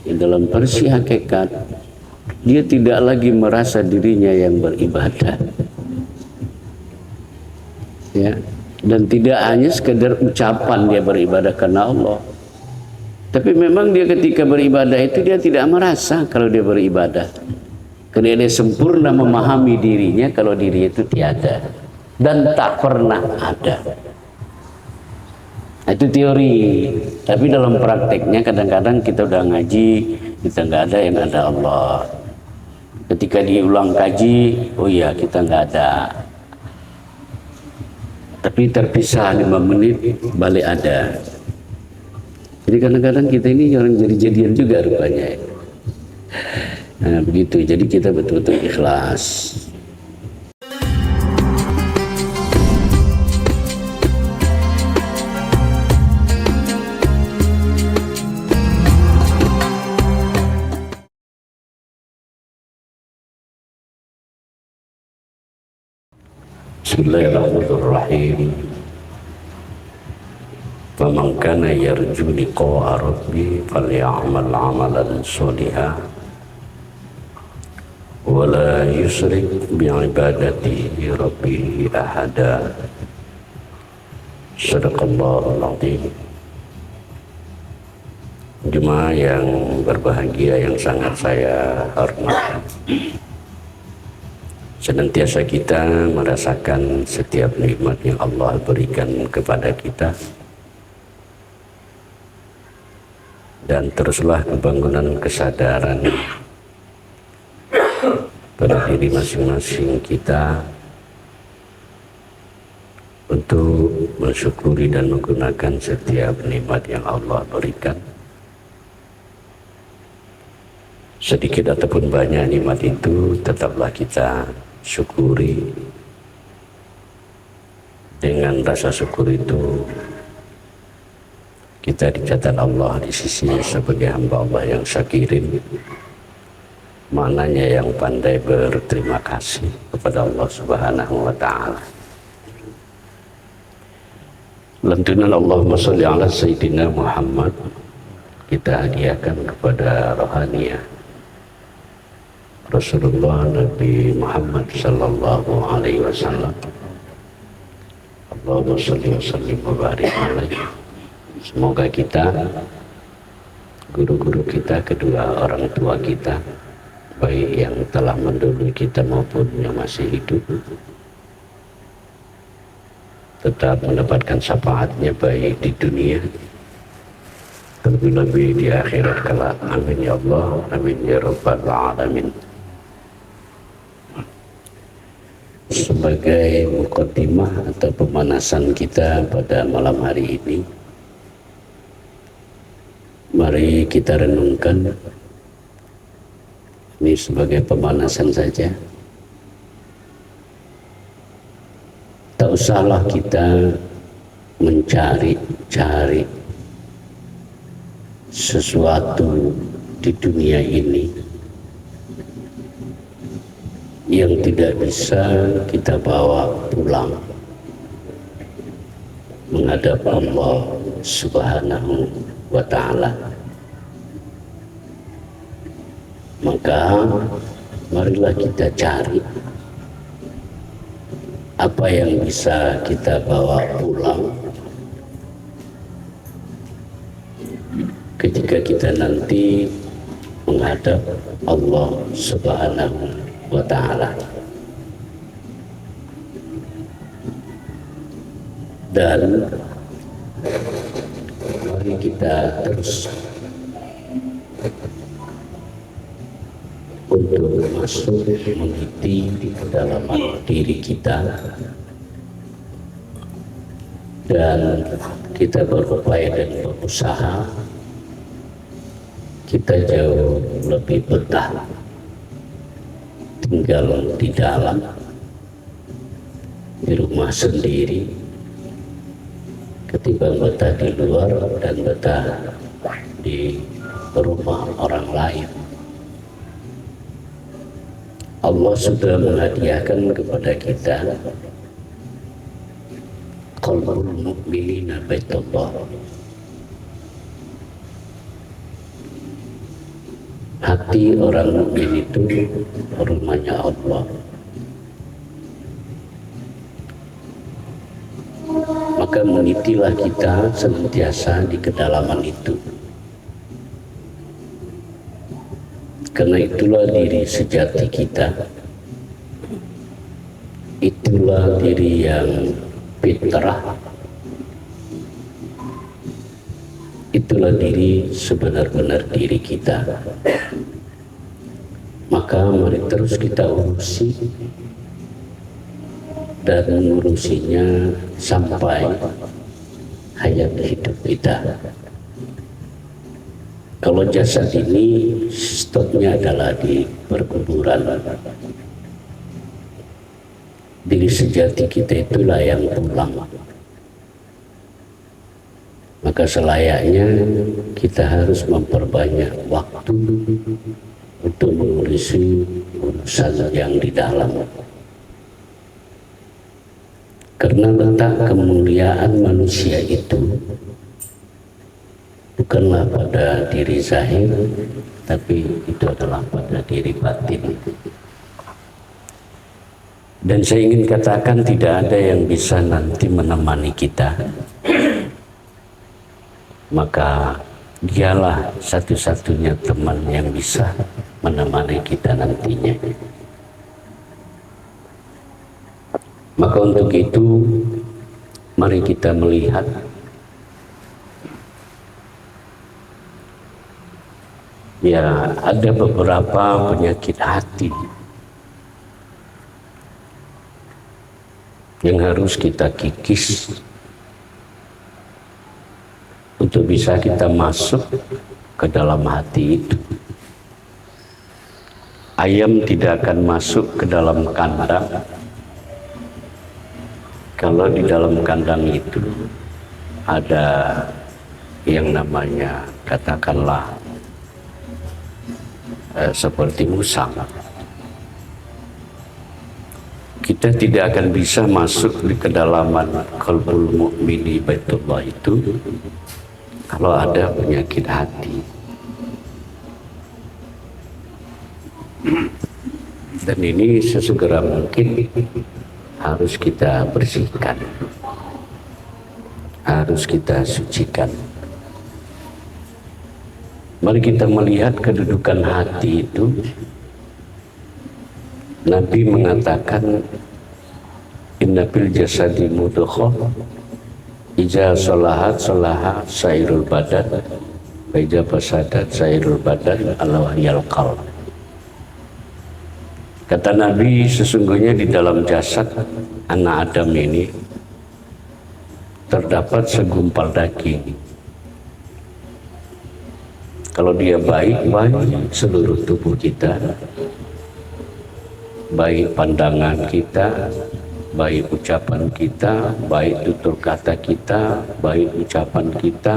dalam versi hakikat, dia tidak lagi merasa dirinya yang beribadah, ya, dan tidak hanya sekedar ucapan dia beribadah karena Allah, tapi memang dia ketika beribadah itu dia tidak merasa kalau dia beribadah, karena dia sempurna memahami dirinya kalau diri itu tiada dan tak pernah ada. Itu teori, tapi dalam prakteknya kadang-kadang kita udah ngaji, kita nggak ada yang ada Allah. Ketika diulang kaji, oh iya kita nggak ada. Tapi terpisah 5 menit, balik ada. Jadi kadang-kadang kita ini orang jadi-jadian juga rupanya. Nah begitu, jadi kita betul-betul ikhlas. Bismillahirrahmanirrahim. Faman kana yarju liqa'a rabbih falyamal 'amalan shalihan wa la yusyrik bi'ibadati rabbih ahada. Shadaqallahul 'azim. Jemaah yang berbahagia yang sangat saya hormati, senantiasa kita merasakan setiap nikmat yang Allah berikan kepada kita, dan teruslah pembangunan kesadaran pada diri masing-masing kita untuk mensyukuri dan menggunakan setiap nikmat yang Allah berikan. Sedikit ataupun banyak nikmat itu tetaplah kita syukuri. Dengan rasa syukur itu kita dicatat Allah di sisi sebagai hamba Allah yang syakirin, maknanya yang pandai berterima kasih kepada Allah Subhanahu wa ta'ala. Lantunan Allahumma sholli ala Sayyidina Muhammad kita hadiahkan kepada rohaniah Rasulullah Nabi Muhammad sallallahu alaihi wasallam. Allahumma sholli wa sallim wa barik alaihi. Semoga kita, guru-guru kita, kedua orang tua kita, baik yang telah mendahului kita maupun yang masih hidup, tetap mendapatkan syafaatnya baik di dunia, terlebih-lebih di akhirat kelak. Amin ya Allah, amin ya rabbal alamin. Sebagai mukaddimah atau pemanasan kita pada malam hari ini, mari kita renungkan, ini sebagai pemanasan saja. Tak usahlah kita mencari-cari sesuatu di dunia ini yang tidak bisa kita bawa pulang menghadap Allah Subhanahu wa ta'ala. Maka marilah kita cari apa yang bisa kita bawa pulang ketika kita nanti menghadap Allah Subhanahu wa ta'ala. Dan mari kita terus untuk masuk meniti di kedalaman diri kita, dan kita berupaya dan berusaha kita jauh lebih betah tinggal di dalam, di rumah sendiri, ketimbang betah di luar dan betah di rumah orang lain. Allah sudah menghadiahkan kepada kita qalbul mu'minina baitullah, hati orang mukmin itu rumahnya Allah. Maka menitilah kita senantiasa di kedalaman itu. Karena itulah diri sejati kita. Itulah diri yang fitrah. Itulah diri sebenar-benar diri kita. Maka mari terus kita urusi dan mengurusinya sampai hayat hidup kita. Kalau jasad ini stopnya adalah di perkuburan. Diri sejati kita itulah yang pulang. Maka selayaknya kita harus memperbanyak waktu untuk mengurusi urusan yang di dalam. Karena letak kemuliaan manusia itu bukanlah pada diri zahir, tapi itu adalah pada diri batin. Dan saya ingin katakan tidak ada yang bisa nanti menemani kita. Maka dialah satu-satunya teman yang bisa menemani kita nantinya. Maka untuk itu mari kita melihat ya ada beberapa penyakit hati yang harus kita kikis untuk bisa kita masuk ke dalam hati itu. Ayam tidak akan masuk ke dalam kandang kalau di dalam kandang itu ada yang namanya katakanlah seperti musang. Kita tidak akan bisa masuk di kedalaman qalbul mu'mini baitullah itu kalau ada penyakit hati. Dan ini sesegera mungkin harus kita bersihkan, harus kita sucikan. Mari kita melihat kedudukan hati itu. Nabi mengatakan inna fil jasadi mudghah idza salahat salaha sairul badan wa idza fasadat sairul badan ala wahyal qalb. Kata Nabi, sesungguhnya di dalam jasad anak Adam ini terdapat segumpal daging. Kalau dia baik seluruh tubuh kita, baik pandangan kita, baik ucapan kita, baik tutur kata kita, baik ucapan kita,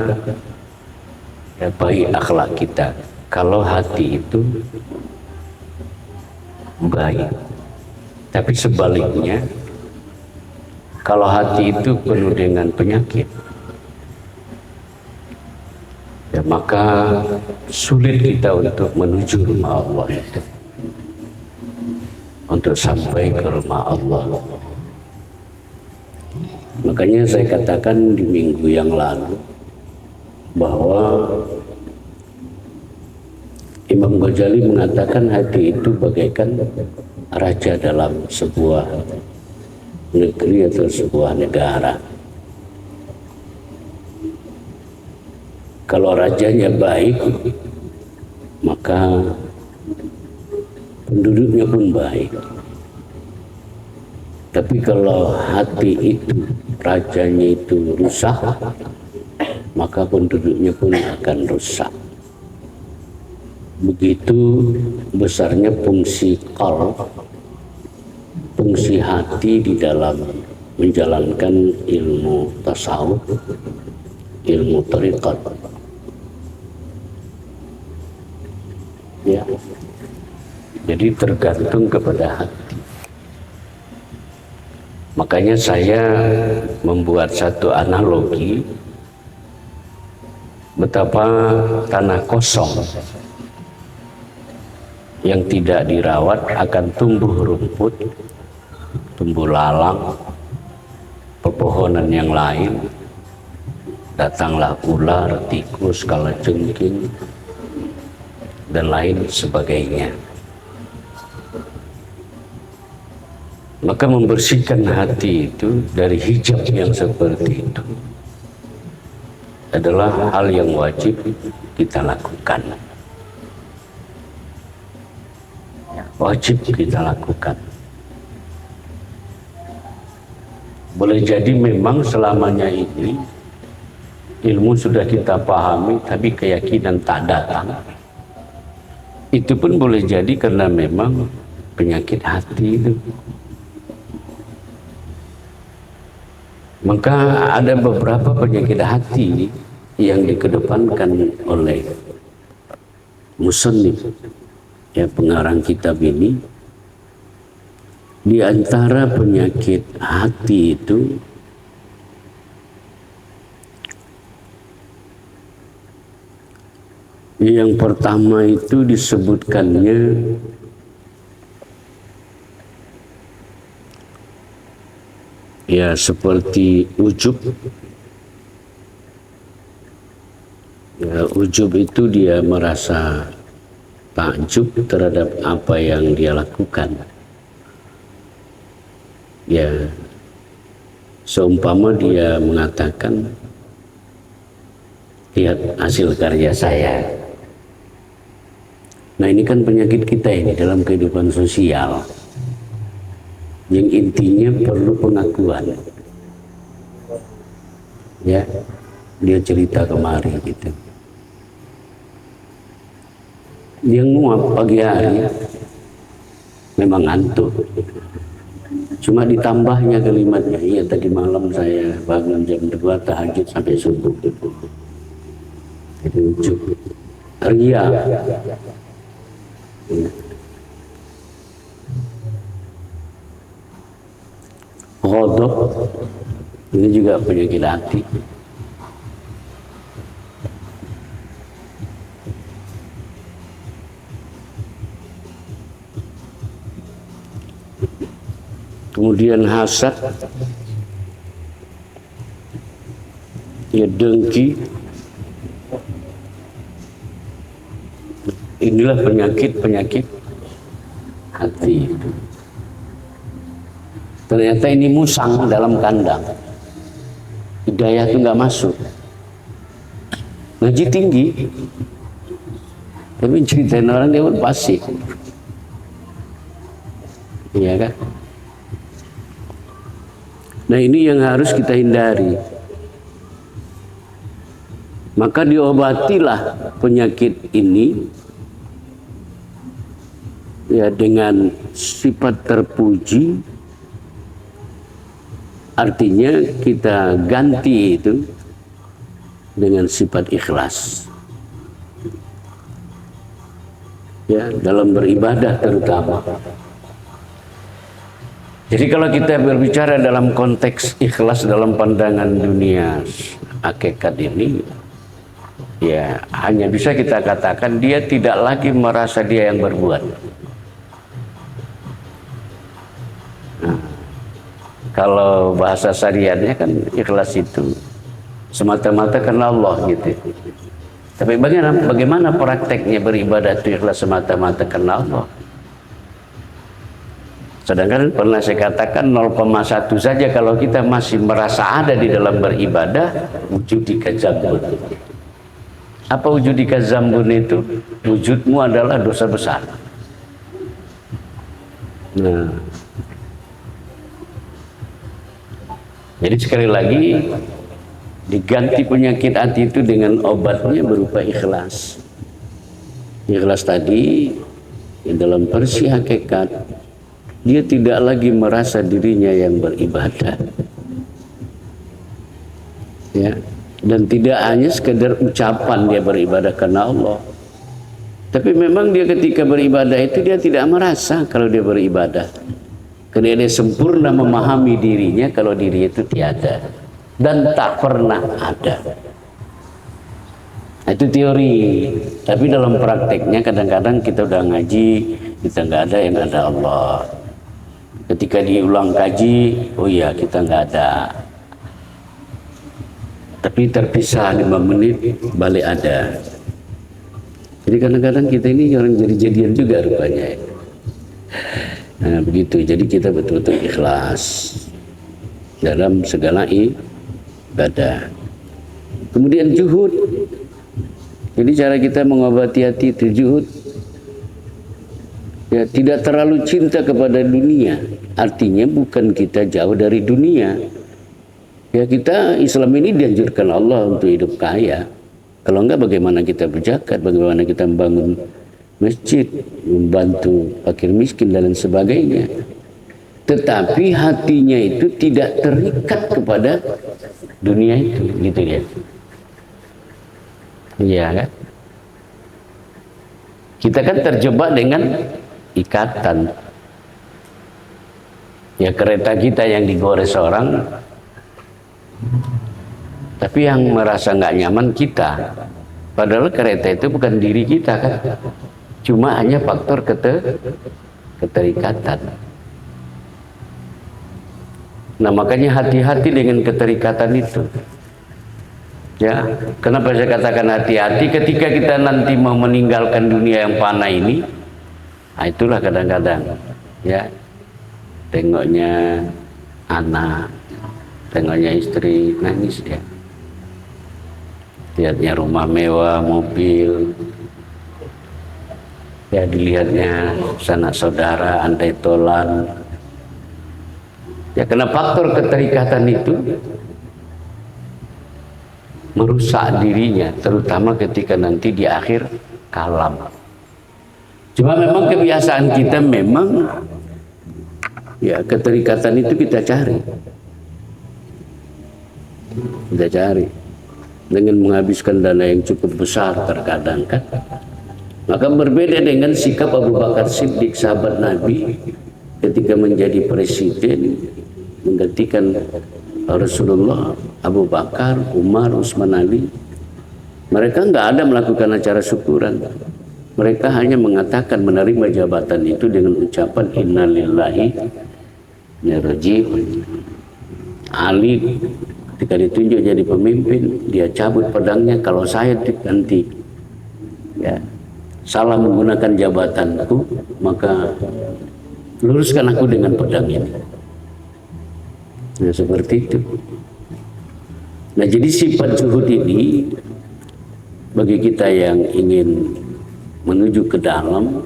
ya, baik akhlak kita. Kalau hati itu baik, tapi sebaliknya, kalau hati itu penuh dengan penyakit, ya maka sulit kita untuk menuju rumah Allah itu, untuk sampai ke rumah Allah. Makanya saya katakan di minggu yang lalu bahwa Imam Ghazali mengatakan hati itu bagaikan raja dalam sebuah negeri atau sebuah negara. Kalau rajanya baik, maka penduduknya pun baik. Tapi kalau hati itu, rajanya itu rusak, maka penduduknya pun akan rusak. Begitu besarnya fungsi qalb, fungsi hati di dalam menjalankan ilmu tasawuf, ilmu tariqat. Ya. Jadi tergantung kepada hati. Makanya saya membuat satu analogi betapa tanah kosong yang tidak dirawat akan tumbuh rumput, tumbuh lalang, pepohonan yang lain, datanglah ular, tikus, kalajengking, dan lain sebagainya. Maka membersihkan hati itu dari hijab yang seperti itu adalah hal yang wajib kita lakukan. Wajib kita lakukan. Boleh jadi memang selamanya ini ilmu sudah kita pahami, tapi keyakinan tak datang. Itu pun boleh jadi karena memang penyakit hati itu. Maka ada beberapa penyakit hati yang dikedepankan oleh musannif, ya, pengarang kitab ini. Di antara penyakit hati itu yang pertama itu disebutkannya ya seperti ujub. Ya, ujub itu dia merasa takjub terhadap apa yang dia lakukan. Ya, seumpama dia mengatakan, lihat hasil karya saya. Nah, ini kan penyakit kita ini dalam kehidupan sosial, yang intinya perlu pengakuan. Ya, dia cerita kemari gitu. Dia nguap pagi hari, memang ngantuk. Cuma ditambahnya kalimatnya, iya tadi malam saya bangun jam 2 tahajud sampai subuh. Itu ujub. Ria. Ghadab, ini juga penyakit hati. Kemudian hasad, ya dengki. Inilah penyakit hati itu. Ternyata ini musang dalam kandang. Hidayah itu nggak masuk. Ngaji tinggi, tapi ceritain orang dia pun pasif. Iya kan? Nah, ini yang harus kita hindari. Maka diobatilah penyakit ini ya dengan sifat terpuji. Artinya kita ganti itu dengan sifat ikhlas. Ya, dalam beribadah terutama. Jadi kalau kita berbicara dalam konteks ikhlas dalam pandangan dunia hakikat ini, ya hanya bisa kita katakan dia tidak lagi merasa dia yang berbuat. Nah, kalau bahasa syariatnya kan ikhlas itu semata-mata karena Allah gitu. Tapi bagaimana prakteknya beribadah itu ikhlas semata-mata karena Allah? Sedangkan pernah saya katakan 0,1 saja kalau kita masih merasa ada di dalam beribadah, wujudika zambun. Apa wujudika zambun itu? Wujudmu adalah dosa besar. Nah, jadi sekali lagi diganti penyakit hati itu dengan obatnya berupa ikhlas. Ikhlas tadi dalam versi hakikat, dia tidak lagi merasa dirinya yang beribadah, ya, dan tidak hanya sekedar ucapan dia beribadah karena Allah, tapi memang dia ketika beribadah itu dia tidak merasa kalau dia beribadah, karena dia sempurna memahami dirinya kalau diri itu tiada dan tak pernah ada. Itu teori. Tapi dalam prakteknya kadang-kadang kita udah ngaji, kita nggak ada yang ada Allah. Ketika diulang kaji, oh iya kita nggak ada. Tapi terpisah 5 menit, balik ada. Jadi kadang-kadang kita ini orang jadi-jadian juga rupanya. Nah begitu, jadi kita betul-betul ikhlas dalam segala ibadah. Kemudian juhud. Jadi cara kita mengobati hati itu juhud. Ya, tidak terlalu cinta kepada dunia. Artinya bukan kita jauh dari dunia. Ya kita Islam ini dianjurkan Allah untuk hidup kaya. Kalau enggak bagaimana kita berzakat, bagaimana kita membangun masjid, membantu fakir miskin dan lain sebagainya. Tetapi hatinya itu tidak terikat kepada dunia itu, gitu ya. Iya kan? Kita kan terjebak dengan ikatan. Ya kereta kita yang digores orang, tapi yang merasa nggak nyaman kita. Padahal kereta itu bukan diri kita kan, cuma hanya faktor keterikatan. Nah makanya hati-hati dengan keterikatan itu. Ya, kenapa saya katakan hati-hati ketika kita nanti mau meninggalkan dunia yang fana ini? Nah, itulah kadang-kadang ya tengoknya anak, tengoknya istri nangis ya. Lihatnya rumah mewah, mobil, ya dilihatnya sanak saudara, andai tolan. Ya karena faktor keterikatan itu merusak dirinya, terutama ketika nanti di akhir kalam. Cuma memang kebiasaan kita memang ya keterikatan itu kita cari dengan menghabiskan dana yang cukup besar terkadang kan. Maka berbeda dengan sikap Abu Bakar Siddiq, sahabat Nabi, ketika menjadi presiden menggantikan Rasulullah, Abu Bakar, Umar, Utsman, Ali. Mereka nggak ada melakukan acara syukuran. Mereka hanya mengatakan menerima jabatan itu dengan ucapan innalillahi wa rajiun. Ali ketika ditunjuk jadi pemimpin, dia cabut pedangnya. Kalau saya nanti ya salah menggunakan jabatanku, maka luruskan aku dengan pedang ini. Nah seperti itu. Nah jadi sifat zuhud ini bagi kita yang ingin menuju ke dalam,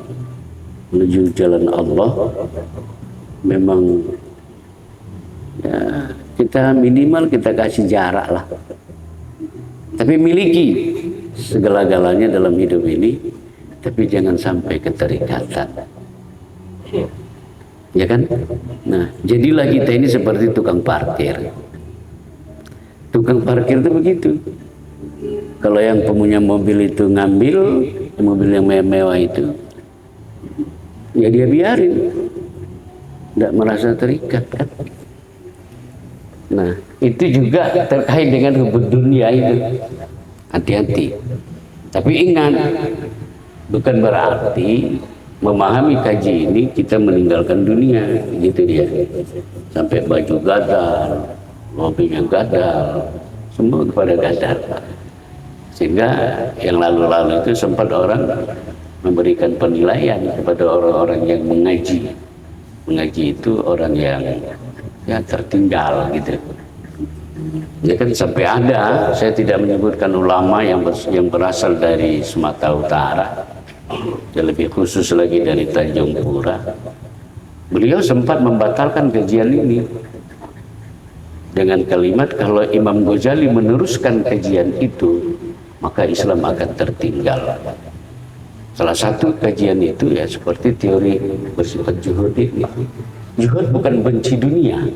menuju jalan Allah, memang ya kita minimal kita kasih jarak lah. Tapi miliki segala-galanya dalam hidup ini, tapi jangan sampai keterikatan. Ya kan? Nah, jadilah kita ini seperti tukang parkir. Tukang parkir itu begitu. Kalau yang punya mobil itu ngambil mobil yang mewah itu, ya dia biarin, tidak merasa terikat kan? Nah, itu juga terkait dengan hubud dunia itu. Hati-hati. Tapi ingat, bukan berarti memahami kaji ini kita meninggalkan dunia, gitu dia. Sampai baju gadar, mobilnya gadar, semua kepada gadar. Sehingga yang lalu-lalu itu sempat orang memberikan penilaian kepada orang-orang yang mengaji. Mengaji itu orang yang ya tertinggal gitu. Ya kan sampai ada, saya tidak menyebutkan ulama yang berasal dari Sumatera Utara. Ya lebih khusus lagi dari Tanjung Pura. Beliau sempat membatalkan kajian ini dengan kalimat kalau Imam Ghazali meneruskan kajian itu, maka Islam akan tertinggal. Salah satu kajian itu ya seperti teori bersifat juhud ini. Juhud bukan benci dunia.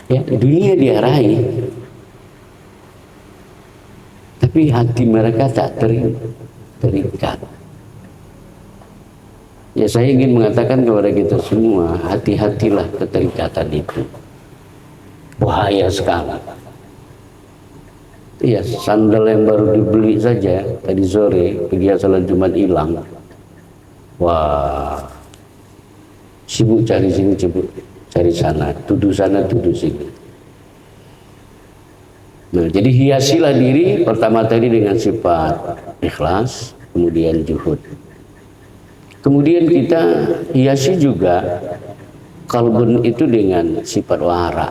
Ya, dunia dia raih, tapi hati mereka tak terikat. Ya saya ingin mengatakan kepada kita semua, hati-hatilah keterikatan itu. Bahaya sekali. Iya, sandal yang baru dibeli saja tadi sore pergi salat Jumat hilang. Wah, sibuk cari sini, sibuk cari sana, tuduh sini. Nah, jadi hiasilah diri pertama tadi dengan sifat ikhlas, kemudian juhud. Kemudian kita hiasi juga kalbun itu dengan sifat wara.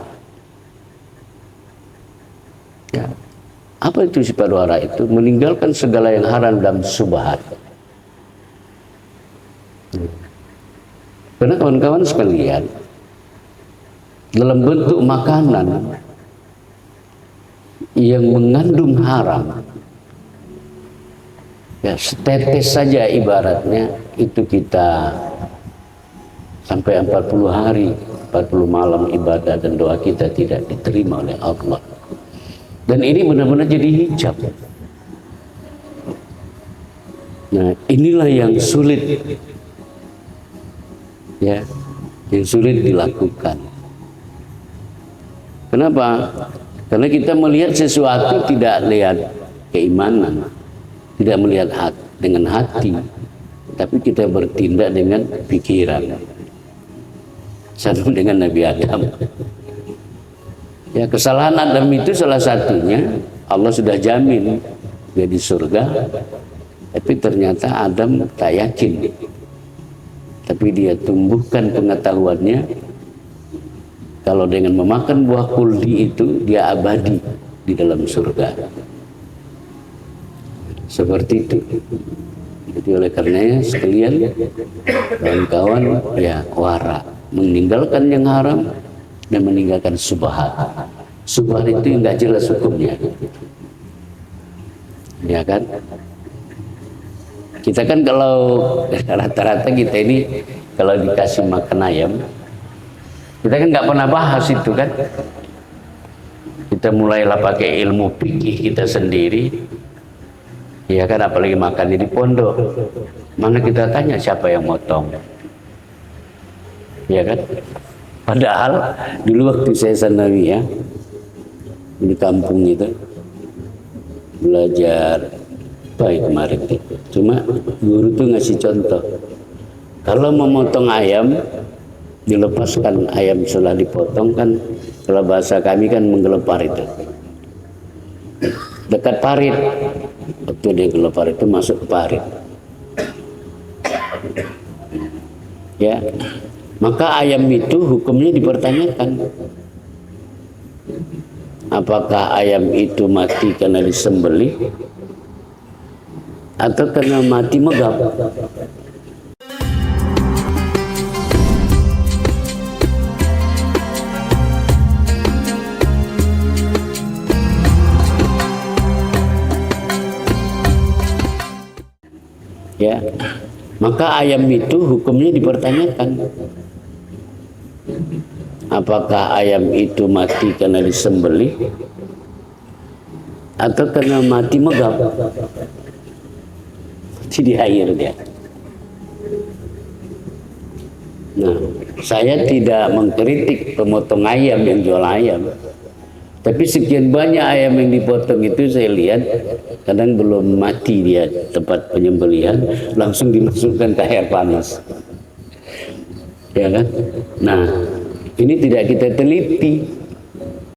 Ya. Apa itu sifat wara itu? Meninggalkan segala yang haram dan subhat. Karena kawan-kawan sekalian, dalam bentuk makanan yang mengandung haram, ya setetes saja ibaratnya itu kita sampai 40 hari, 40 malam ibadah dan doa kita tidak diterima oleh Allah. Dan ini benar-benar jadi hijab. Nah, inilah yang sulit, ya, yang sulit dilakukan. Kenapa? Karena kita melihat sesuatu tidak lihat keimanan, tidak melihat dengan hati, tapi kita bertindak dengan pikiran. Sama dengan Nabi Adam. Ya, kesalahan Adam itu salah satunya Allah sudah jamin dia di surga, tapi ternyata Adam tak yakin. Tapi dia tumbuhkan pengetahuannya kalau dengan memakan buah kuldi itu dia abadi di dalam surga. Seperti itu. Jadi oleh karenanya sekalian kawan-kawan, ya wara, meninggalkan yang haram dan meninggalkan subhat. Subhat itu enggak jelas hukumnya. Ya kan? Kita kan kalau rata-rata kita ini kalau dikasih makan ayam, kita kan nggak pernah bahas itu kan. Kita mulailah pakai ilmu fikih kita sendiri. Ya kan, apalagi makan di pondok. Mana kita tanya siapa yang motong? Ya kan? Padahal dulu waktu saya sanawi ya di kampung itu belajar baik kemarin itu. Cuma guru tuh ngasih contoh. Kalau memotong ayam, dilepaskan ayam setelah dipotong kan, kalau bahasa kami kan menggelepar itu. Dekat parit. Waktu dia gelepar itu masuk ke parit. Ya. Maka ayam itu hukumnya dipertanyakan. Apakah ayam itu mati karena disembelih atau karena mati megap? Ya, maka ayam itu hukumnya dipertanyakan. Apakah ayam itu mati karena disembelih atau karena mati megap? Mati di air dia. Nah, saya tidak mengkritik pemotong ayam yang jual ayam. Tapi sekian banyak ayam yang dipotong itu saya lihat kadang belum mati dia tempat penyembelihan, langsung dimasukkan ke air panas. Ya kan? Nah, ini tidak kita teliti.